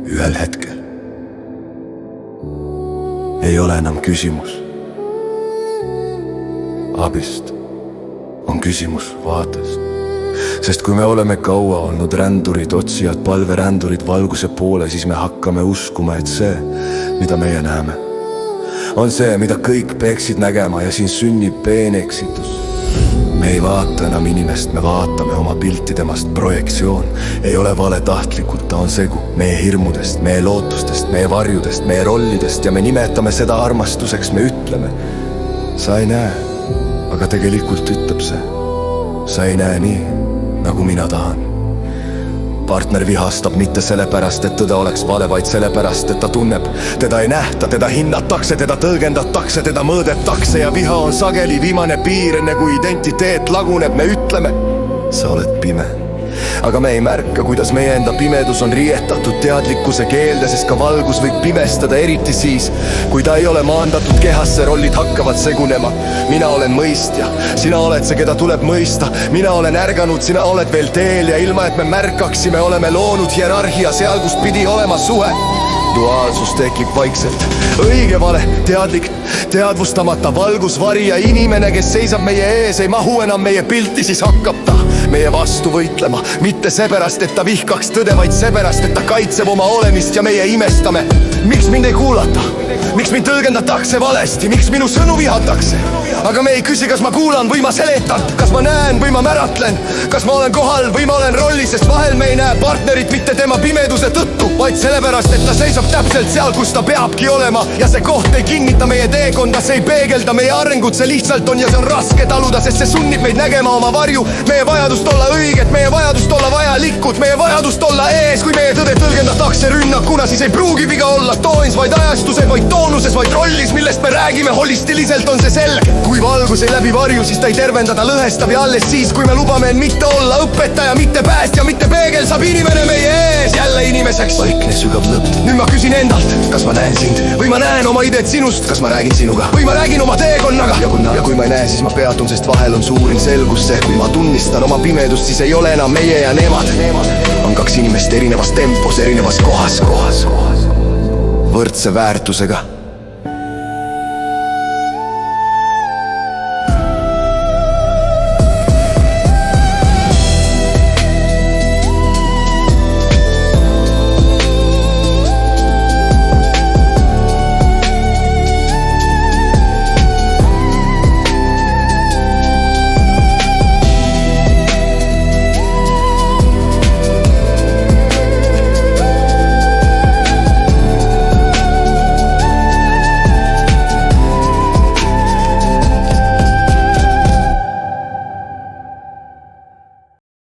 ühel hetkel ei ole enam küsimus abist, on küsimus vaatest. Sest kui me oleme kaua olnud rändurid, otsijad, palverändurid valguse poole, siis me hakkame uskuma, et see, mida meie näeme, on see, mida kõik peaksid nägema, ja siin sünnib peeneksitus. Me ei vaata enam inimest, me vaatame oma pilti temast, projektsioon. Ei ole valetahtlikult, ta on segu meie hirmudest, meie lootustest, meie varjudest, meie rollidest, ja me nimetame seda armastuseks. Me ütleme, sa ei näe, aga tegelikult ütleb see, sa ei näe nii, nagu mina tahan. Partner vihastab mitte sellepärast, et tõde oleks vale, vaid sellepärast, et ta tunneb, teda ei nähta, teda hinnatakse, teda tõlgendatakse, teda mõõdetakse, ja viha on sageli viimane piir, enne kui identiteet laguneb. Me ütleme, sa oled pime. Aga me ei märka, kuidas meie enda pimedus on riietatud teadlikkuse keelde, sest ka valgus võib pimestada, eriti siis, kui ta ei ole maandatud kehasse. Rollid hakkavad segunema. Mina olen mõistja, sina oled see, keda tuleb mõista. Mina olen ärganud, sina oled veel teel, ja ilma et me märkaksime, oleme loonud hierarhia seal, kus pidi olema suhe. Duaalsus tekib vaikselt, õige vale, teadlik, teadvustamata, valgus, vari ja inimene, kes seisab meie ees, ei mahu enam meie pilti, siis hakkab ta meie vastu võitlema. Mitte seepärast, et ta vihkaks tõde, vaid seepärast, et ta kaitseb oma olemist, ja meie imestame. Miks mind ei kuulata? Miks mind tõlgendatakse valesti? Miks minu sõnu vihatakse? Aga me ei küsi, kas ma kuulan või ma seletan, kas ma näen või ma märatlen, kas ma olen kohal või ma olen rollis, sest vahel me ei näe partnerit mitte tema pimeduse tõttu, vaid sellepärast, et ta seisab täpselt seal, kus ta peabki olema, ja see koht ei kinnita meie teekonda, see ei peegelda meie arengut, see lihtsalt on, ja see on raske taluda, sest see sunnib meid nägema oma varju, meie vajadust olla õiget, meie vajadust olla vajalikud, meie vajadust olla ees. Kui meie tõde tõlgendatakse rünnakuna, siis ei pruugi viga olla toonis, vaid ajastuses, vaid toonuses, vaid rollis, millest me räägime. Holistiliselt on see selge. Kui valgus ei läbi varju, siis ta ei tervenda, ta lõhestab, ja alles siis, kui me lubame mitte olla õpetaja, mitte päästja, mitte peegel, saab inimene meie ees jälle inimeseks. Vaikne sügav lõpp. Nüüd ma küsin endalt, kas ma näen sind või ma näen oma ideed sinust, kas ma räägin sinuga või ma räägin oma teekonnaga. Ja kui ma ei näe, siis ma peatun, sest vahel on suurim selgus see, kui ma tunnistan oma pimedust, siis ei ole enam meie ja nemad. On kaks inimest erinevas tempos, erinevas kohas, võrdse väärtusega.